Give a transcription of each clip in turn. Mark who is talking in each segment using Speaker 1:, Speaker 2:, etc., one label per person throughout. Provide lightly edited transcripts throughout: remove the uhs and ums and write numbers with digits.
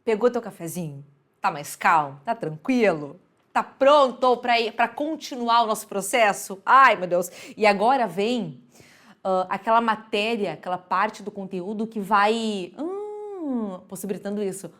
Speaker 1: Pegou teu cafezinho? Tá mais calmo? Tá tranquilo? Tá pronto para continuar o nosso processo? Ai, meu Deus! E agora vem aquela matéria, aquela parte do conteúdo que vai possibilitando isso.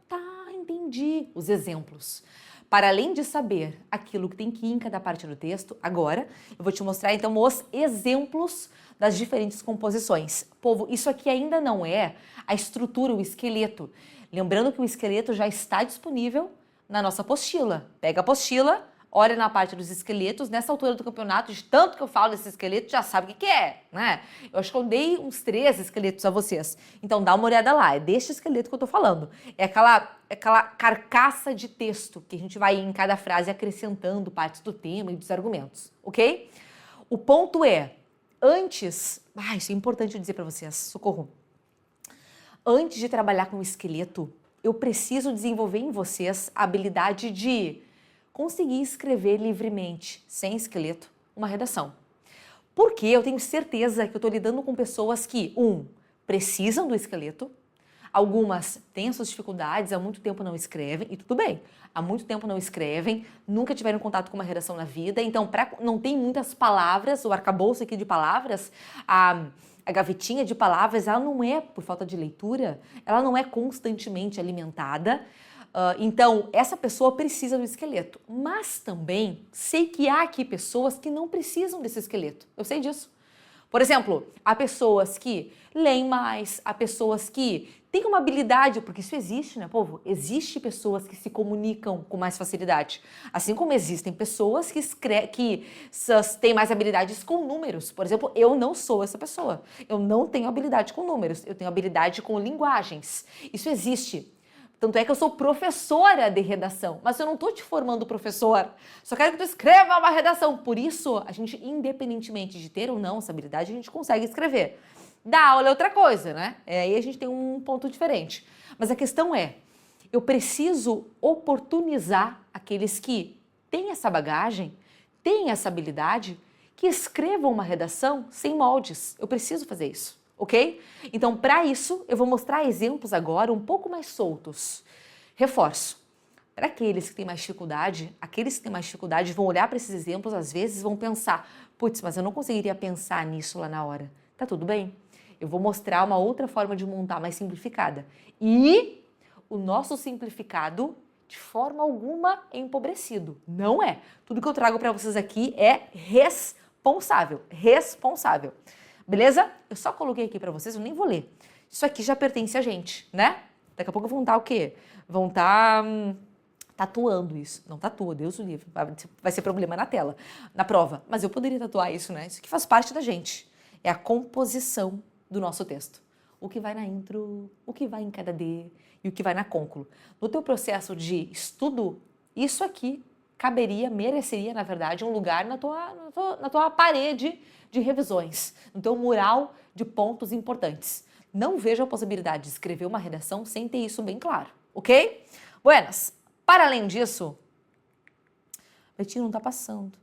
Speaker 1: Tá, entendi. Os exemplos. Para além de saber aquilo que tem que ir em cada parte do texto, agora eu vou te mostrar então os exemplos das diferentes composições. Povo, isso aqui ainda não é a estrutura, o esqueleto. Lembrando que o esqueleto já está disponível na nossa apostila. Pega a apostila, olha na parte dos esqueletos. Nessa altura do campeonato, de tanto que eu falo desse esqueleto, já sabe o que é, né? Eu acho que eu dei uns 3 esqueletos a vocês. Então dá uma olhada lá, é deste esqueleto que eu tô falando. É aquela carcaça de texto que a gente vai em cada frase acrescentando partes do tema e dos argumentos, ok? O ponto é, antes... isso é importante dizer para vocês, socorro. Antes de trabalhar com o esqueleto, eu preciso desenvolver em vocês a habilidade de conseguir escrever livremente, sem esqueleto, uma redação. Porque eu tenho certeza que eu estou lidando com pessoas que, precisam do esqueleto, algumas têm suas dificuldades, há muito tempo não escrevem, e tudo bem, há muito tempo não escrevem, nunca tiveram contato com uma redação na vida, então não tem muitas palavras, o arcabouço aqui de palavras, a gavetinha de palavras, ela não é por falta de leitura, ela não é constantemente alimentada. Então, essa pessoa precisa do esqueleto. Mas também sei que há aqui pessoas que não precisam desse esqueleto. Eu sei disso. Por exemplo, há pessoas que leem mais, há pessoas que têm uma habilidade, porque isso existe, né, povo? Existe pessoas que se comunicam com mais facilidade. Assim como existem pessoas que têm mais habilidades com números. Por exemplo, eu não sou essa pessoa. Eu não tenho habilidade com números, eu tenho habilidade com linguagens. Isso existe. Tanto é que eu sou professora de redação, mas eu não estou te formando professor. Só quero que tu escreva uma redação. Por isso, a gente, independentemente de ter ou não essa habilidade, a gente consegue escrever. Dar aula é outra coisa, né? Aí a gente tem um ponto diferente. Mas a questão é, eu preciso oportunizar aqueles que têm essa bagagem, têm essa habilidade, que escrevam uma redação sem moldes. Eu preciso fazer isso. Ok? Então, para isso, eu vou mostrar exemplos agora um pouco mais soltos. Reforço. Para aqueles que têm mais dificuldade, aqueles que têm mais dificuldade vão olhar para esses exemplos, às vezes vão pensar, putz, mas eu não conseguiria pensar nisso lá na hora. Tá tudo bem? Eu vou mostrar uma outra forma de montar mais simplificada. E o nosso simplificado, de forma alguma, é empobrecido. Não é. Tudo que eu trago para vocês aqui é responsável. Responsável. Beleza? Eu só coloquei aqui pra vocês, eu nem vou ler. Isso aqui já pertence a gente, né? Daqui a pouco vão estar o quê? Vão estar tatuando isso. Não tatua, Deus o livre. Vai ser problema na tela, na prova. Mas eu poderia tatuar isso, né? Isso aqui faz parte da gente. É a composição do nosso texto. O que vai na intro, o que vai em cada D e o que vai na concluo. No teu processo de estudo, isso aqui mereceria, na verdade, um lugar na tua parede de revisões, no teu mural de pontos importantes. Não vejo a possibilidade de escrever uma redação sem ter isso bem claro, ok? Buenas, para além disso... Betinho, não tá passando.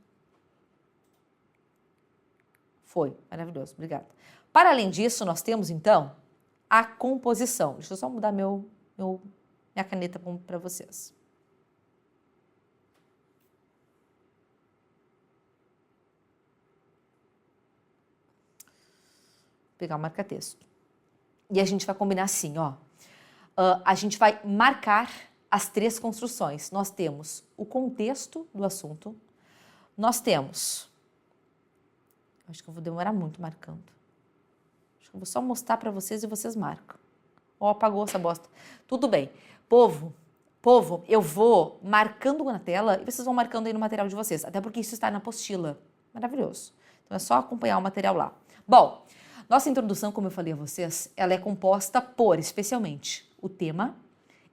Speaker 1: Foi, maravilhoso, obrigada. Para além disso, nós temos, então, a composição. Deixa eu só mudar minha caneta para vocês. Pegar o marca-texto. E a gente vai combinar assim, ó. A gente vai marcar as 3 construções. Nós temos o contexto do assunto, nós temos... Acho que eu vou demorar muito marcando. Acho que eu vou só mostrar para vocês e vocês marcam. Ó, apagou essa bosta. Tudo bem. Povo, eu vou marcando na tela e vocês vão marcando aí no material de vocês. Até porque isso está na apostila. Maravilhoso. Então é só acompanhar o material lá. Bom... Nossa introdução, como eu falei a vocês, ela é composta por, especialmente, o tema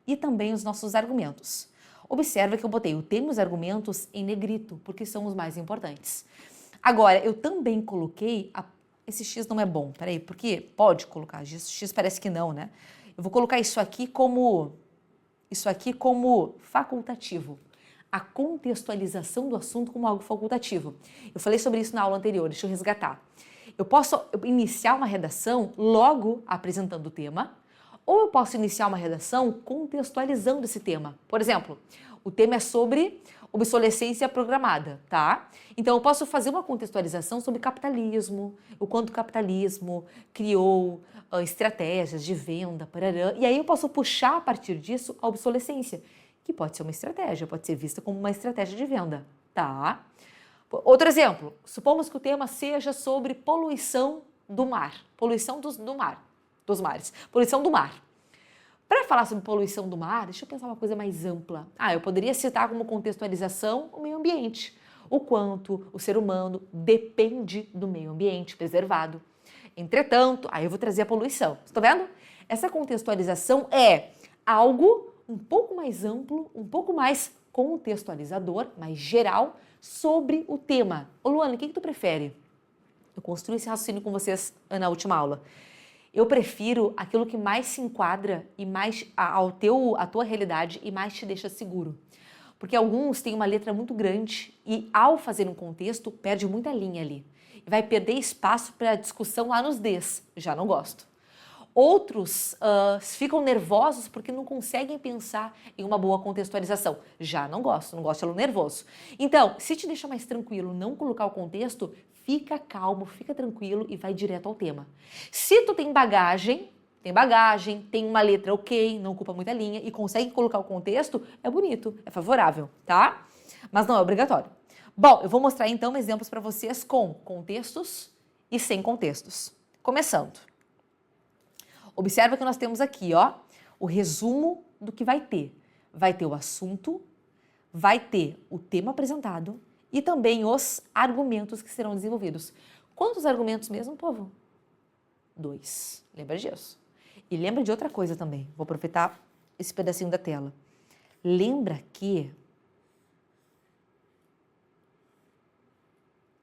Speaker 1: e também os nossos argumentos. Observa que eu botei o tema e os argumentos em negrito, porque são os mais importantes. Agora, eu também coloquei... Esse X não é bom, peraí, porque pode colocar, X parece que não, né? Eu vou colocar isso aqui como facultativo. A contextualização do assunto como algo facultativo. Eu falei sobre isso na aula anterior, deixa eu resgatar. Eu posso iniciar uma redação logo apresentando o tema, Ou eu posso iniciar uma redação contextualizando esse tema. Por exemplo, o tema é sobre obsolescência programada, tá? Então eu posso fazer uma contextualização sobre capitalismo, o quanto o capitalismo criou estratégias de venda, parará, e aí eu posso puxar a partir disso a obsolescência, que pode ser uma estratégia, pode ser vista como uma estratégia de venda, tá? Outro exemplo, supomos que o tema seja sobre poluição do mar, poluição dos mares, poluição do mar. Para falar sobre poluição do mar, deixa eu pensar uma coisa mais ampla. Eu poderia citar como contextualização o meio ambiente, o quanto o ser humano depende do meio ambiente preservado. Entretanto, aí eu vou trazer a poluição. Estão vendo? Essa contextualização é algo um pouco mais amplo, um pouco mais contextualizador, mais geral, sobre o tema. Ô Luana, o que tu prefere? Eu construí esse raciocínio com vocês na última aula. Eu prefiro aquilo que mais se enquadra e mais à tua realidade e mais te deixa seguro. Porque alguns têm uma letra muito grande e, ao fazer um contexto, perde muita linha ali. E vai perder espaço para discussão lá nos Ds. Já não gosto. Outros ficam nervosos porque não conseguem pensar em uma boa contextualização. Já não gosto de aluno nervoso. Então, se te deixa mais tranquilo não colocar o contexto, fica calmo, fica tranquilo e vai direto ao tema. Se tu tem bagagem, tem uma letra ok, não ocupa muita linha e consegue colocar o contexto, é bonito, é favorável, tá? Mas não é obrigatório. Bom, eu vou mostrar então exemplos para vocês com contextos e sem contextos. Começando. Observa que nós temos aqui, ó, o resumo do que vai ter. Vai ter o assunto, vai ter o tema apresentado e também os argumentos que serão desenvolvidos. Quantos argumentos mesmo, povo? 2. Lembra disso. E lembra de outra coisa também. Vou aproveitar esse pedacinho da tela. Lembra que...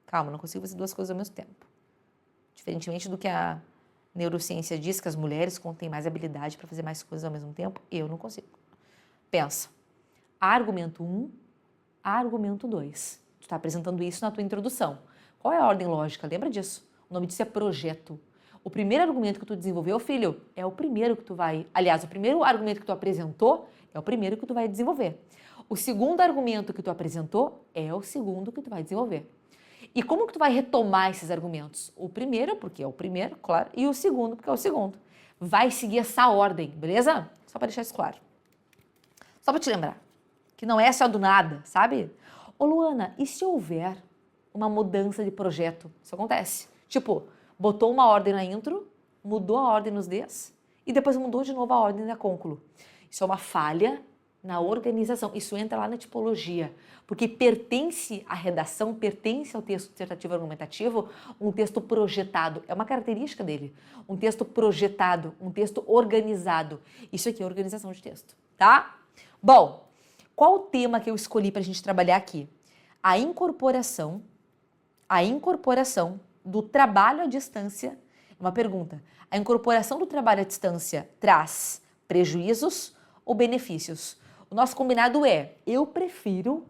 Speaker 1: Calma, não consigo fazer duas coisas ao mesmo tempo. Diferentemente do que a neurociência diz que as mulheres contêm mais habilidade para fazer mais coisas ao mesmo tempo, eu não consigo. Pensa. Argumento 1, argumento 2. Tu está apresentando isso na tua introdução. Qual é a ordem lógica? Lembra disso? O nome disso é projeto. O primeiro argumento que tu desenvolveu, filho, é o primeiro que tu vai... Aliás, o primeiro argumento que tu apresentou é o primeiro que tu vai desenvolver. O segundo argumento que tu apresentou é o segundo que tu vai desenvolver. E como que tu vai retomar esses argumentos? O primeiro, porque é o primeiro, claro, e o segundo, porque é o segundo. Vai seguir essa ordem, beleza? Só para deixar isso claro. Só para te lembrar que não é só do nada, sabe? Ô Luana, e se houver uma mudança de projeto? Isso acontece. Tipo, botou uma ordem na intro, mudou a ordem nos Ds e depois mudou de novo a ordem na concluo. Isso é uma falha na organização. Isso entra lá na tipologia, porque pertence à redação, pertence ao texto dissertativo argumentativo, um texto projetado. É uma característica dele. Um texto projetado, um texto organizado. Isso aqui é organização de texto, tá? Bom, qual o tema que eu escolhi para a gente trabalhar aqui? A incorporação do trabalho à distância. Uma pergunta. A incorporação do trabalho à distância traz prejuízos ou benefícios? O nosso combinado é, eu prefiro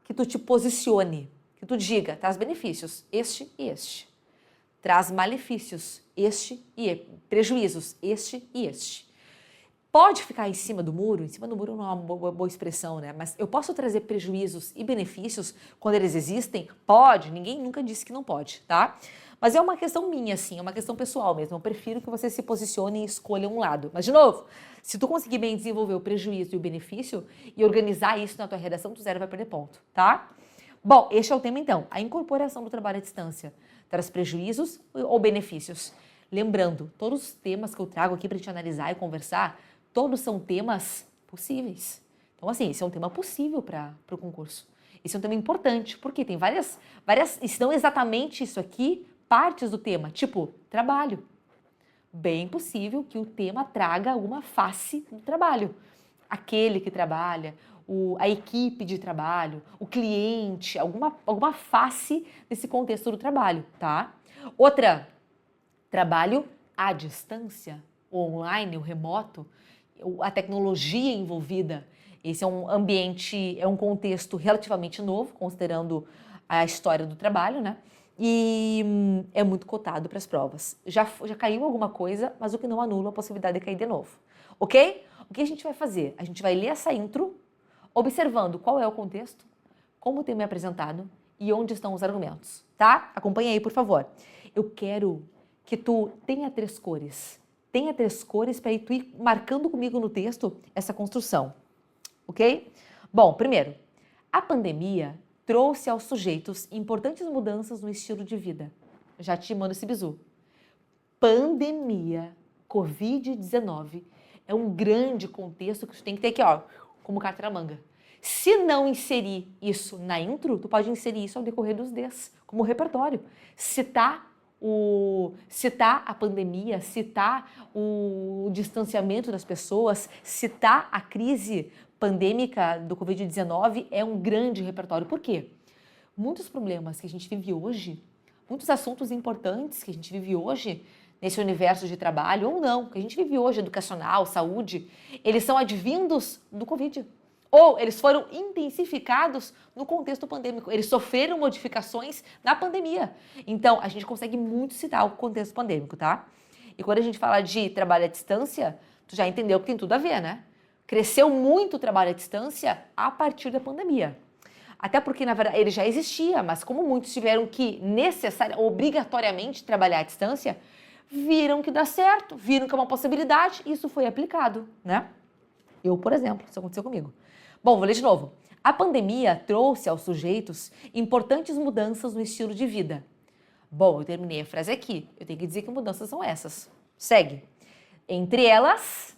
Speaker 1: que tu te posicione, que tu diga, traz benefícios, este e este. Traz malefícios, este e prejuízos, este e este. Pode ficar em cima do muro não é uma boa expressão, né? Mas eu posso trazer prejuízos e benefícios quando eles existem? Pode, ninguém nunca disse que não pode, tá? Mas é uma questão minha, assim, é uma questão pessoal mesmo. Eu prefiro que você se posicione e escolha um lado. Mas, de novo, se tu conseguir bem desenvolver o prejuízo e o benefício e organizar isso na tua redação, tu zero vai perder ponto, tá? Bom, este é o tema então. A incorporação do trabalho à distância traz prejuízos ou benefícios? Lembrando, todos os temas que eu trago aqui para te analisar e conversar, todos são temas possíveis. Então, assim, esse é um tema possível para o concurso. Esse é um tema importante, porque tem várias, e se não exatamente isso aqui, partes do tema, tipo trabalho. Bem possível que o tema traga alguma face do trabalho. Aquele que trabalha, a equipe de trabalho, o cliente, alguma face desse contexto do trabalho, tá? Outra, trabalho à distância, o online, o remoto, a tecnologia envolvida. Esse é um ambiente, é um contexto relativamente novo, considerando a história do trabalho, né? E é muito cotado para as provas. Já caiu alguma coisa, mas o que não anula a possibilidade de cair de novo. ok? O que a gente vai fazer? A gente vai ler essa intro, observando qual é o contexto, como o tema é apresentado e onde estão os argumentos, tá? Acompanha aí, por favor. Eu quero que tu tenha 3 cores. Tenha 3 cores para tu ir marcando comigo no texto essa construção, ok? Bom, primeiro, a pandemia trouxe aos sujeitos importantes mudanças no estilo de vida. Já te mando esse bizu. Pandemia, Covid-19, é um grande contexto que tu tem que ter aqui, ó, como carta na manga. Se não inserir isso na intro, tu pode inserir isso ao decorrer dos Ds, como repertório. Citar a pandemia, citar o distanciamento das pessoas, citar a crise pandêmica do Covid-19 é um grande repertório. Por quê? Muitos problemas que a gente vive hoje, muitos assuntos importantes que a gente vive hoje, nesse universo de trabalho, ou não, que a gente vive hoje, educacional, saúde, eles são advindos do Covid. Ou eles foram intensificados no contexto pandêmico. Eles sofreram modificações na pandemia. Então, a gente consegue muito citar o contexto pandêmico, tá? E quando a gente fala de trabalho à distância, tu já entendeu que tem tudo a ver, né? Cresceu muito o trabalho à distância a partir da pandemia. Até porque, na verdade, ele já existia, mas como muitos tiveram que obrigatoriamente trabalhar à distância, viram que dá certo, viram que é uma possibilidade e isso foi aplicado, né? Eu, por exemplo, isso aconteceu comigo. Bom, vou ler de novo. A pandemia trouxe aos sujeitos importantes mudanças no estilo de vida. Bom, eu terminei a frase aqui. Eu tenho que dizer que mudanças são essas. Segue. Entre elas,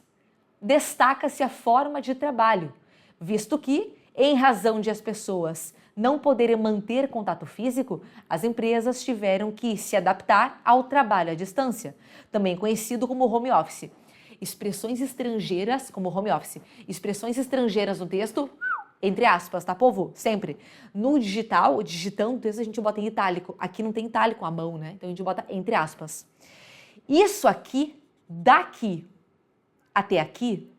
Speaker 1: destaca-se a forma de trabalho, visto que, em razão de as pessoas não poderem manter contato físico, as empresas tiveram que se adaptar ao trabalho à distância, também conhecido como home office. Expressões estrangeiras, como home office, expressões estrangeiras no texto, entre aspas, tá, povo? Sempre. No digital, digitando o texto, a gente bota em itálico. Aqui não tem itálico à mão, né? Então a gente bota entre aspas. Isso aqui, daqui até aqui,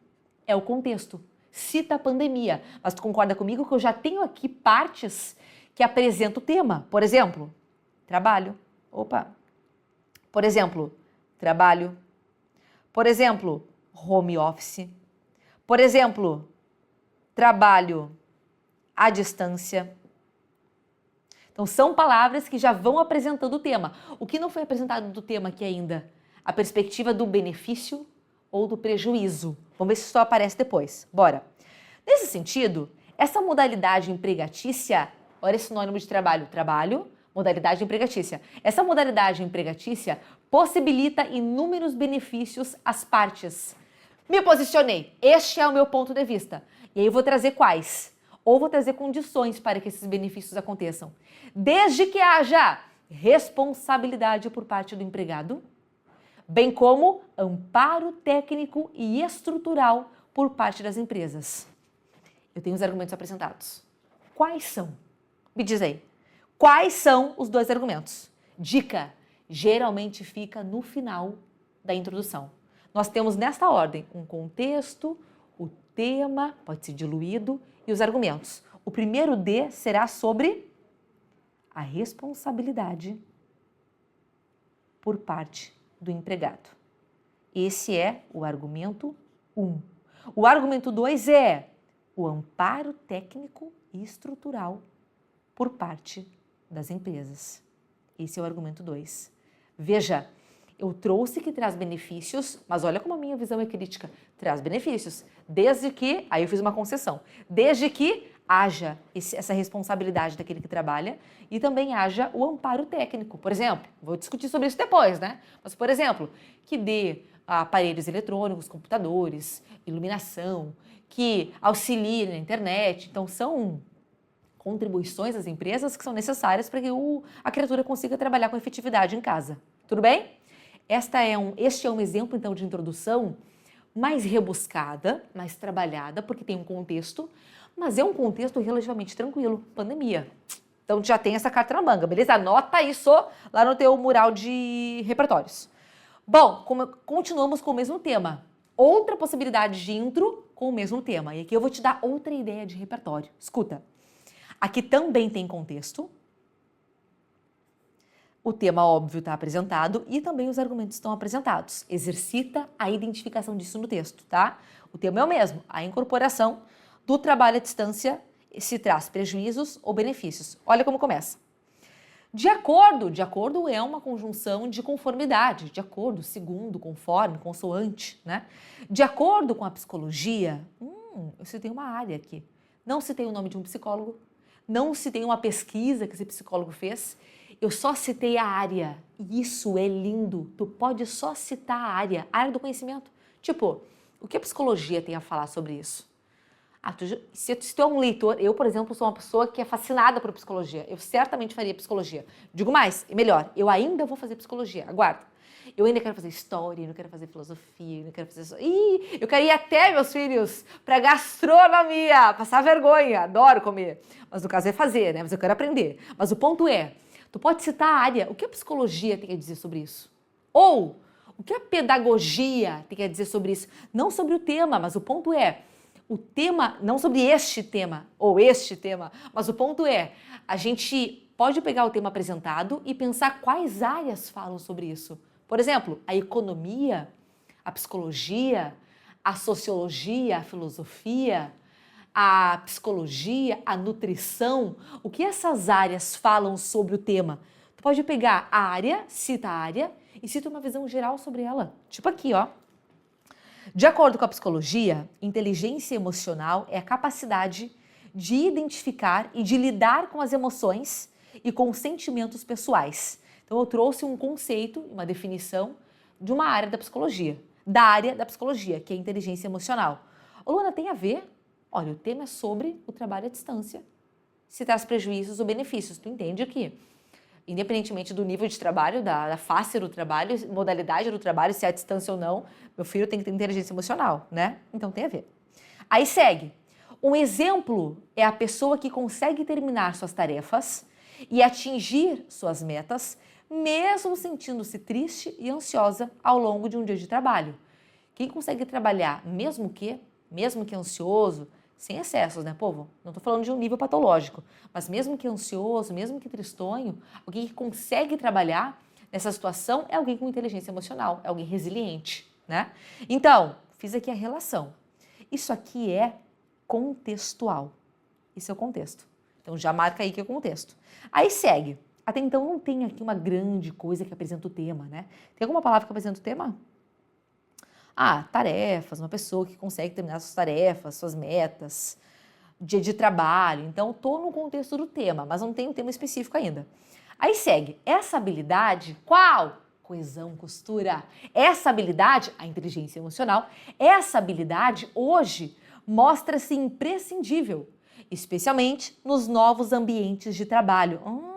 Speaker 1: é o contexto. Cita a pandemia. Mas tu concorda comigo que eu já tenho aqui partes que apresentam o tema? Por exemplo, trabalho. Opa. Por exemplo, trabalho. Por exemplo, home office. Por exemplo, trabalho à distância. Então, são palavras que já vão apresentando o tema. O que não foi apresentado do tema aqui ainda? A perspectiva do benefício ou do prejuízo. Vamos ver se isso aparece depois. Bora. Nesse sentido, essa modalidade empregatícia, olha esse sinônimo de trabalho, trabalho, modalidade empregatícia. Essa modalidade empregatícia possibilita inúmeros benefícios às partes. Me posicionei, este é o meu ponto de vista. E aí eu vou trazer quais? Ou vou trazer condições para que esses benefícios aconteçam. Desde que haja responsabilidade por parte do empregado, bem como amparo técnico e estrutural por parte das empresas. Eu tenho os argumentos apresentados. Quais são? Me diz aí. Quais são os 2 argumentos? Dica, geralmente fica no final da introdução. Nós temos nesta ordem um contexto, o tema, pode ser diluído, e os argumentos. O primeiro D será sobre a responsabilidade por parte do empregado. Esse é o argumento 1. O argumento 2 é o amparo técnico e estrutural por parte das empresas. Esse é o argumento 2. Veja, eu trouxe que traz benefícios, mas olha como a minha visão é crítica. Traz benefícios, desde que, aí eu fiz uma concessão, desde que haja essa responsabilidade daquele que trabalha e também haja o amparo técnico. Por exemplo, vou discutir sobre isso depois, né? Mas, por exemplo, que dê aparelhos eletrônicos, computadores, iluminação, que auxilie na internet. Então, são contribuições das empresas que são necessárias para que a criatura consiga trabalhar com efetividade em casa. Tudo bem? Este é um exemplo, então, de introdução mais rebuscada, mais trabalhada, porque tem um contexto, mas é um contexto relativamente tranquilo, pandemia. Então, já tem essa carta na manga, beleza? Anota isso lá no teu mural de repertórios. Bom, continuamos com o mesmo tema. Outra possibilidade de intro com o mesmo tema. E aqui eu vou te dar outra ideia de repertório. Escuta. Aqui também tem contexto. O tema óbvio está apresentado e também os argumentos estão apresentados. Exercita a identificação disso no texto, tá? O tema é o mesmo, a incorporação do trabalho à distância se traz prejuízos ou benefícios. Olha como começa. De acordo é uma conjunção de conformidade, de acordo, segundo, conforme, consoante, né? De acordo com a psicologia, eu citei uma área aqui. Não citei o nome de um psicólogo, não citei uma pesquisa que esse psicólogo fez, eu só citei a área. E isso é lindo. Tu pode só citar a área do conhecimento. Tipo, o que a psicologia tem a falar sobre isso? Se tu é um leitor, eu, por exemplo, sou uma pessoa que é fascinada por psicologia. Eu certamente faria psicologia. Digo mais, e melhor, eu ainda vou fazer psicologia. Aguarda. Eu ainda quero fazer história, eu não quero fazer filosofia, eu não quero fazer... eu quero ir até, meus filhos, para gastronomia, passar vergonha, adoro comer. Mas no caso é fazer, né? Mas eu quero aprender. Mas o ponto é, tu pode citar a área, o que a psicologia tem a dizer sobre isso? Ou, o que a pedagogia tem a dizer sobre isso? Não sobre o tema, mas o ponto é, o tema, não sobre este tema, ou este tema, mas o ponto é, a gente pode pegar o tema apresentado e pensar quais áreas falam sobre isso. Por exemplo, a economia, a psicologia, a sociologia, a filosofia, a psicologia, a nutrição, o que essas áreas falam sobre o tema? Tu pode pegar a área, cita a área e cita uma visão geral sobre ela. Tipo aqui, ó. De acordo com a psicologia, inteligência emocional é a capacidade de identificar e de lidar com as emoções e com os sentimentos pessoais. Então eu trouxe um conceito, uma definição de uma área da psicologia, que é a inteligência emocional. Ô, Luana, tem a ver? Olha, o tema é sobre o trabalho à distância, se traz prejuízos ou benefícios. Tu entende que, independentemente do nível de trabalho, da face do trabalho, modalidade do trabalho, se é à distância ou não, meu filho tem que ter inteligência emocional, né? Então tem a ver. Aí segue. Um exemplo é a pessoa que consegue terminar suas tarefas e atingir suas metas, mesmo sentindo-se triste e ansiosa ao longo de um dia de trabalho. Quem consegue trabalhar, mesmo que ansioso, sem excessos, né, povo? Não estou falando de um nível patológico, mas mesmo que ansioso, mesmo que tristonho, alguém que consegue trabalhar nessa situação é alguém com inteligência emocional, é alguém resiliente, né? Então, fiz aqui a relação. Isso aqui é contextual. Isso é o contexto. Então, já marca aí que é o contexto. Aí segue. Até então não tem aqui uma grande coisa que apresenta o tema, né? Tem alguma palavra que apresenta o tema? Tarefas, uma pessoa que consegue terminar suas tarefas, suas metas, dia de trabalho. Então, estou no contexto do tema, mas não tem um tema específico ainda. Aí segue, essa habilidade, qual? Coesão, costura. Essa habilidade, a inteligência emocional, essa habilidade hoje mostra-se imprescindível, especialmente nos novos ambientes de trabalho.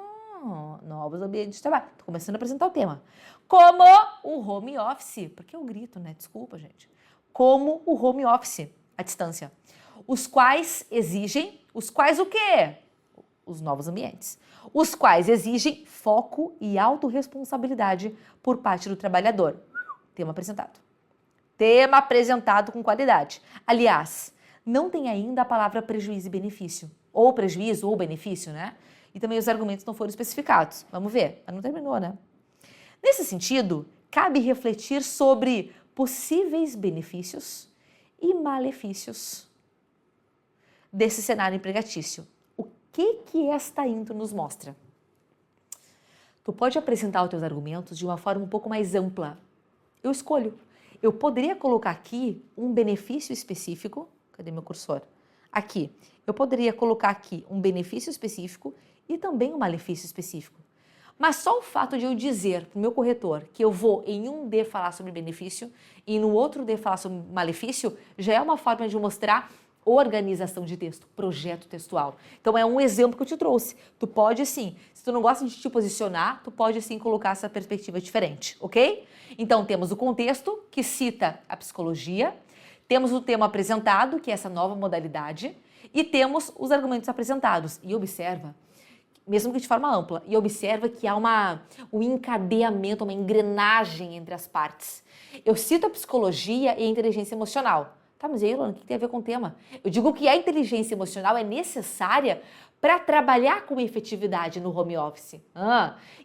Speaker 1: Novos ambientes de trabalho. Estou começando a apresentar o tema. Como o home office. Porque eu grito, né? Desculpa, gente. Como o home office, à distância. Os quais o quê? Os novos ambientes. Os quais exigem foco e autorresponsabilidade por parte do trabalhador. Tema apresentado. Tema apresentado com qualidade. Aliás, não tem ainda a palavra prejuízo e benefício. Ou prejuízo ou benefício, né? E também os argumentos não foram especificados. Vamos ver. Mas não terminou, né? Nesse sentido, cabe refletir sobre possíveis benefícios e malefícios desse cenário empregatício. O que esta intro nos mostra? Tu pode apresentar os teus argumentos de uma forma um pouco mais ampla. Eu escolho. Eu poderia colocar aqui um benefício específico. Cadê meu cursor? Aqui. Eu poderia colocar aqui um benefício específico e também um malefício específico. Mas só o fato de eu dizer para o meu corretor que eu vou em um D falar sobre benefício e no outro D falar sobre malefício, já é uma forma de mostrar organização de texto, projeto textual. Então é um exemplo que eu te trouxe. Tu pode sim, se tu não gosta de te posicionar, tu pode sim colocar essa perspectiva diferente, ok? Então temos o contexto, que cita a psicologia, temos o tema apresentado, que é essa nova modalidade, e temos os argumentos apresentados. E observa, mesmo que de forma ampla, e observa que há um encadeamento, uma engrenagem entre as partes. Eu cito a psicologia e a inteligência emocional. Tá, mas e aí, Luana, o que tem a ver com o tema? Eu digo que a inteligência emocional é necessária para trabalhar com efetividade no home office.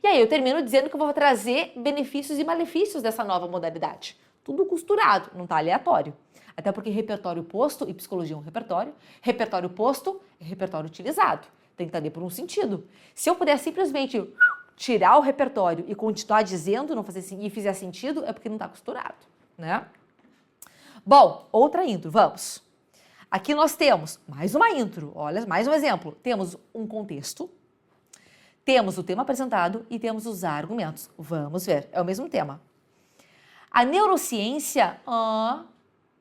Speaker 1: E aí eu termino dizendo que eu vou trazer benefícios e malefícios dessa nova modalidade. Tudo costurado, não tá aleatório. Até porque repertório posto, e psicologia é um repertório posto é repertório utilizado. Tem que estar ali por um sentido. Se eu puder simplesmente tirar o repertório e continuar dizendo, não fazer e fizer sentido, é porque não está costurado, né? Bom, outra intro, vamos. Aqui nós temos mais uma intro, olha, mais um exemplo. Temos um contexto, temos o tema apresentado e temos os argumentos. Vamos ver, é o mesmo tema. A neurociência,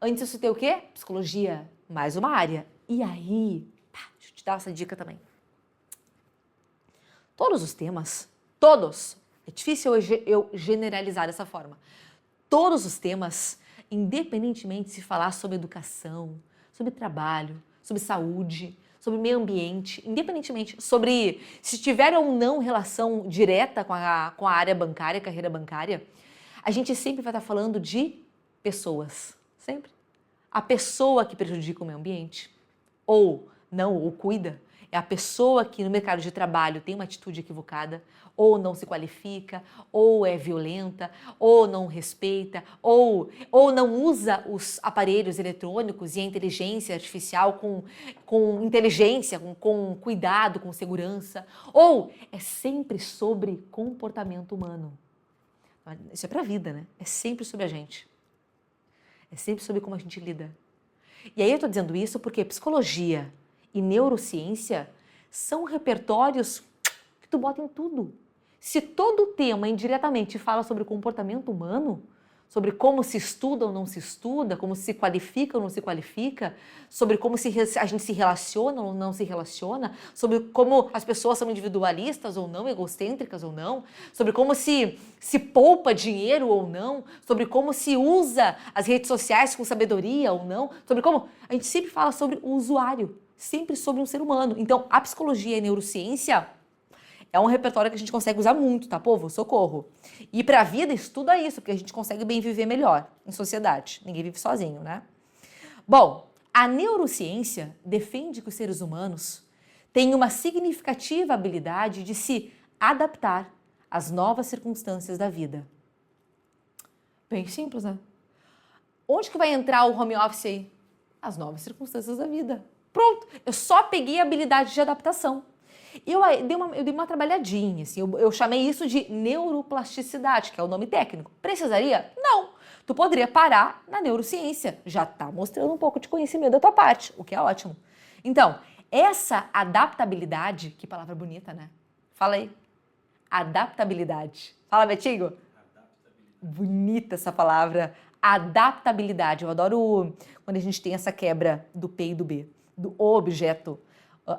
Speaker 1: antes eu citei o quê? Psicologia, mais uma área. E aí, deixa eu te dar essa dica também. Todos os temas, todos, é difícil eu generalizar dessa forma. Todos os temas, independentemente de se falar sobre educação, sobre trabalho, sobre saúde, sobre meio ambiente, independentemente sobre se tiver ou não relação direta com a área bancária, carreira bancária, a gente sempre vai estar falando de pessoas, sempre. A pessoa que prejudica o meio ambiente, ou não, ou cuida, é a pessoa que no mercado de trabalho tem uma atitude equivocada, ou não se qualifica, ou é violenta, ou não respeita, ou não usa os aparelhos eletrônicos e a inteligência artificial com inteligência, com cuidado, com segurança, ou é sempre sobre comportamento humano. Isso é pra vida, né? É sempre sobre a gente. É sempre sobre como a gente lida. E aí eu tô dizendo isso porque psicologia e neurociência são repertórios que tu bota em tudo. Se todo o tema indiretamente fala sobre comportamento humano, sobre como se estuda ou não se estuda, como se qualifica ou não se qualifica, sobre como a gente se relaciona ou não se relaciona, sobre como as pessoas são individualistas ou não, egocêntricas ou não, sobre como se poupa dinheiro ou não, sobre como se usa as redes sociais com sabedoria ou não, sobre como a gente sempre fala sobre o usuário, sempre sobre um ser humano. Então, a psicologia e a neurociência é um repertório que a gente consegue usar muito, tá, povo? Socorro. E pra vida, estuda isso, porque a gente consegue bem viver melhor em sociedade. Ninguém vive sozinho, né? Bom, a neurociência defende que os seres humanos têm uma significativa habilidade de se adaptar às novas circunstâncias da vida. Bem simples, né? Onde que vai entrar o home office aí? As novas circunstâncias da vida. Pronto, eu só peguei a habilidade de adaptação. Eu dei uma trabalhadinha, assim, eu chamei isso de neuroplasticidade, que é o nome técnico. Precisaria? Não. Tu poderia parar na neurociência. Já tá mostrando um pouco de conhecimento da tua parte, o que é ótimo. Então, essa adaptabilidade, que palavra bonita, né? Fala aí. Adaptabilidade. Fala, Betinho. Bonita essa palavra. Adaptabilidade. Eu adoro quando a gente tem essa quebra do P e do B, do objeto.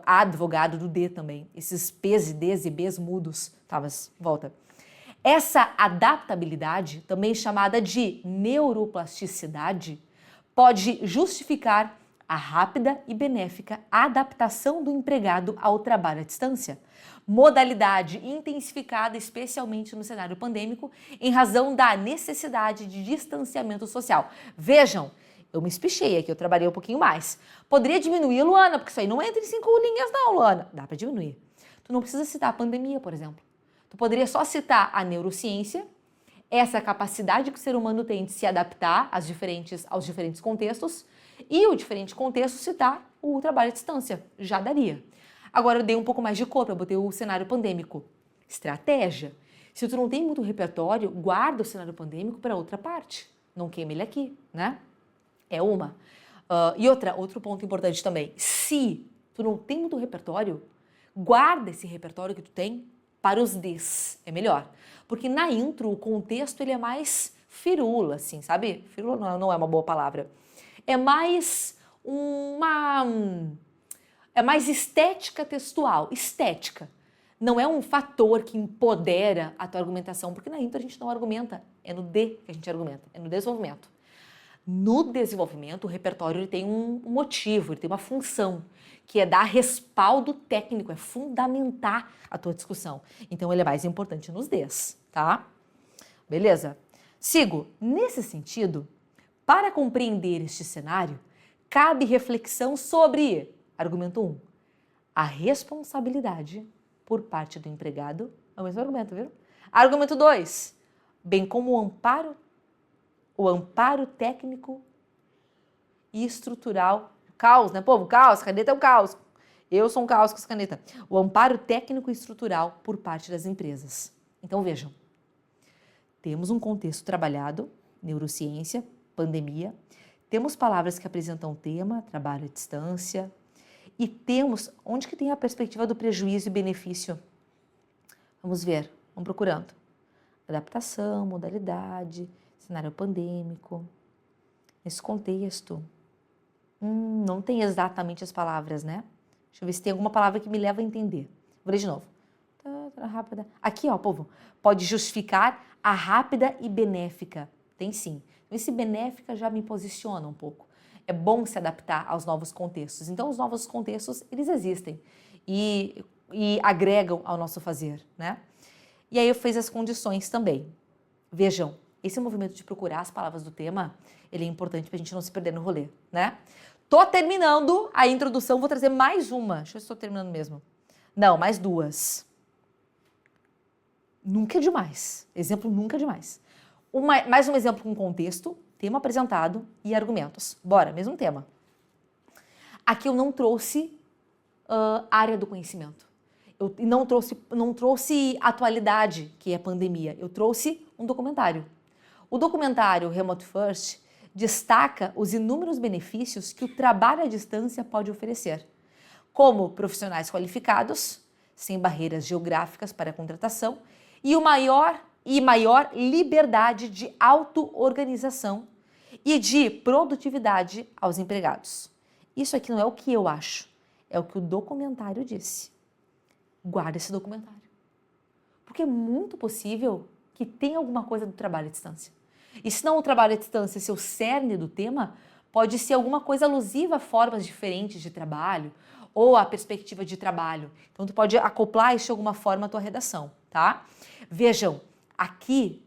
Speaker 1: Advogado do D também, esses P's e D's e B's mudos, tá, mas volta. Essa adaptabilidade, também chamada de neuroplasticidade, pode justificar a rápida e benéfica adaptação do empregado ao trabalho à distância, modalidade intensificada especialmente no cenário pandêmico em razão da necessidade de distanciamento social. Vejam, eu me espichei aqui, eu trabalhei um pouquinho mais. Poderia diminuir, Luana, porque isso aí não entra em 5 linhas não, Luana. Dá para diminuir. Tu não precisa citar a pandemia, por exemplo. Tu poderia só citar a neurociência, essa capacidade que o ser humano tem de se adaptar aos diferentes contextos, e o diferente contexto citar o trabalho à distância. Já daria. Agora eu dei um pouco mais de corpo, eu botei o cenário pandêmico. Estratégia. Se tu não tem muito repertório, guarda o cenário pandêmico para outra parte. Não queime ele aqui, né? É uma. E outro ponto importante também. Se tu não tem muito repertório, guarda esse repertório que tu tem para os Ds. É melhor. Porque na intro, o contexto ele é mais firula, assim, sabe? Firula não é uma boa palavra. É mais é mais estética textual. Estética. Não é um fator que empodera a tua argumentação, porque na intro a gente não argumenta. É no D que a gente argumenta. É no desenvolvimento. No desenvolvimento, o repertório ele tem um motivo, ele tem uma função, que é dar respaldo técnico, é fundamentar a tua discussão. Então, ele é mais importante nos Ds, tá? Beleza? Sigo. Nesse sentido, para compreender este cenário, cabe reflexão sobre, argumento 1, a responsabilidade por parte do empregado, é o mesmo argumento, viu? Argumento 2, bem como o amparo técnico e estrutural. Caos, né, povo? Caos, caneta é um caos. Eu sou um caos com essa caneta. O amparo técnico e estrutural por parte das empresas. Então, vejam, temos um contexto trabalhado, neurociência, pandemia, temos palavras que apresentam o tema, trabalho à distância, e temos, onde que tem a perspectiva do prejuízo e benefício? Vamos ver, vamos procurando. Adaptação, modalidade, cenário pandêmico. Nesse contexto, não tem exatamente as palavras, né? Deixa eu ver se tem alguma palavra que me leva a entender. Vou ler de novo. Rápida. Aqui, ó, povo, pode justificar a rápida e benéfica. Tem sim. Então, esse benéfica já me posiciona um pouco. É bom se adaptar aos novos contextos. Então, os novos contextos, eles existem e agregam ao nosso fazer, né? E aí eu fiz as condições também. Vejam, esse movimento de procurar as palavras do tema, ele é importante pra gente não se perder no rolê, né? Tô terminando a introdução, vou trazer mais uma. Deixa eu ver se estou terminando mesmo. Não, mais duas. Nunca é demais. Exemplo nunca é demais. Mais um exemplo com contexto, tema apresentado e argumentos. Bora, mesmo tema. Aqui eu não trouxe área do conhecimento. Eu não trouxe atualidade, que é pandemia. Eu trouxe um documentário. O documentário Remote First destaca os inúmeros benefícios que o trabalho à distância pode oferecer, como profissionais qualificados, sem barreiras geográficas para a contratação e maior liberdade de auto-organização e de produtividade aos empregados. Isso aqui não é o que eu acho, é o que o documentário disse. Guarda esse documentário. Porque é muito possível que tenha alguma coisa do trabalho à distância. E se não o trabalho à distância ser o cerne do tema, pode ser alguma coisa alusiva a formas diferentes de trabalho ou a perspectiva de trabalho. Então, tu pode acoplar isso de alguma forma à tua redação, tá? Vejam, aqui,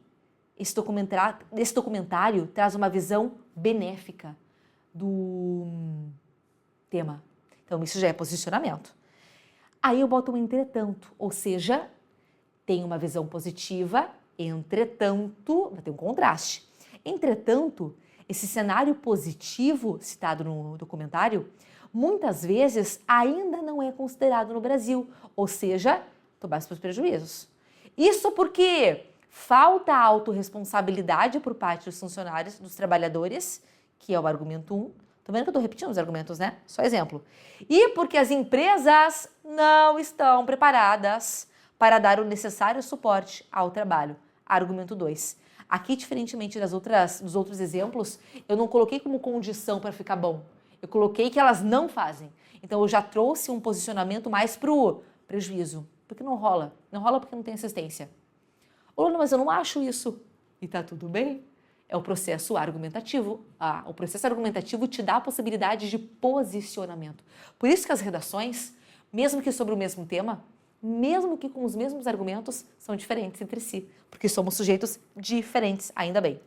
Speaker 1: esse documentário traz uma visão benéfica do tema. Então, isso já é posicionamento. Aí eu boto um entretanto, ou seja, tem uma visão positiva, entretanto, vai ter um contraste. Entretanto, esse cenário positivo citado no documentário, muitas vezes ainda não é considerado no Brasil, ou seja, tomar para os prejuízos. Isso porque falta autorresponsabilidade por parte dos funcionários, dos trabalhadores, que é o argumento 1. Tô vendo que eu tô repetindo os argumentos, né? Só exemplo. E porque as empresas não estão preparadas para dar o necessário suporte ao trabalho. Argumento 2. Aqui, diferentemente dos outros exemplos, eu não coloquei como condição para ficar bom. Eu coloquei que elas não fazem. Então, eu já trouxe um posicionamento mais pro prejuízo. Porque não rola. Não rola porque não tem assistência. Ou não, mas eu não acho isso. E tá tudo bem? É o processo argumentativo. O processo argumentativo te dá a possibilidade de posicionamento. Por isso que as redações, mesmo que sobre o mesmo tema, mesmo que com os mesmos argumentos, são diferentes entre si, porque somos sujeitos diferentes, ainda bem.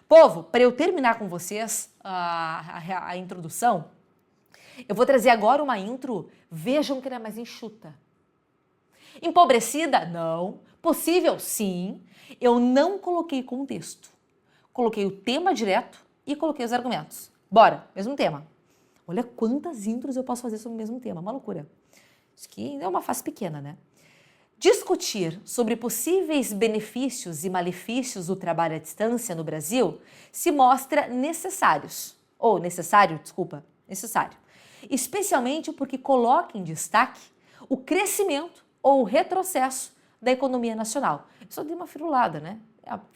Speaker 1: Povo, para eu terminar com vocês a introdução, eu vou trazer agora uma intro, vejam que ela é mais enxuta. Empobrecida? Não. Possível? Sim. Eu não coloquei contexto. Coloquei o tema direto e coloquei os argumentos. Bora, mesmo tema. Olha quantas intros eu posso fazer sobre o mesmo tema, uma loucura. Isso aqui ainda é uma fase pequena, né? Discutir sobre possíveis benefícios e malefícios do trabalho à distância no Brasil se mostra necessário, especialmente porque coloca em destaque o crescimento ou o retrocesso da economia nacional. Eu só dei uma firulada, né?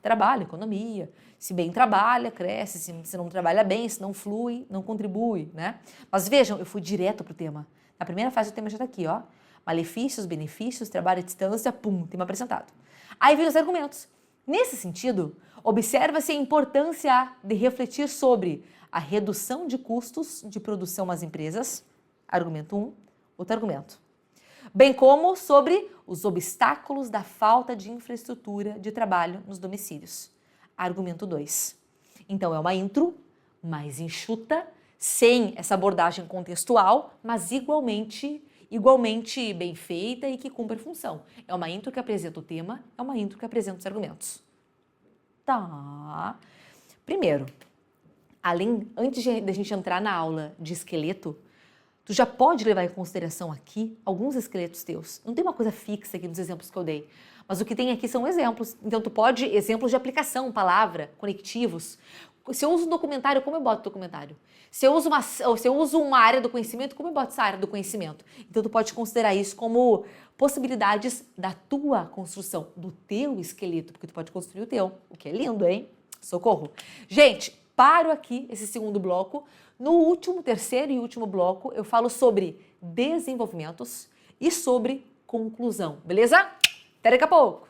Speaker 1: Trabalho, economia, se bem trabalha, cresce, se não trabalha bem, se não flui, não contribui, né? Mas vejam, eu fui direto pro tema. Na primeira fase o tema já tá aqui, ó. Malefícios, benefícios, trabalho à distância, pum, tema apresentado. Aí vem os argumentos. Nesse sentido, observa-se a importância de refletir sobre a redução de custos de produção às empresas, argumento 1, outro argumento. Bem como sobre os obstáculos da falta de infraestrutura de trabalho nos domicílios, argumento 2. Então é uma intro mais enxuta, sem essa abordagem contextual, mas igualmente bem feita e que cumpre a função. É uma intro que apresenta o tema, é uma intro que apresenta os argumentos. Tá. Primeiro, antes da gente entrar na aula de esqueleto, tu já pode levar em consideração aqui alguns esqueletos teus. Não tem uma coisa fixa aqui nos exemplos que eu dei, mas o que tem aqui são exemplos. Então tu pode, exemplos de aplicação, palavra, conectivos. Se eu uso um documentário, como eu boto documentário? Se eu uso uma área do conhecimento, como eu boto essa área do conhecimento? Então tu pode considerar isso como possibilidades da tua construção, do teu esqueleto, porque tu pode construir o teu, o que é lindo, hein? Socorro! Gente, paro aqui esse segundo bloco. No terceiro e último bloco, eu falo sobre desenvolvimentos e sobre conclusão, beleza? Até daqui a pouco!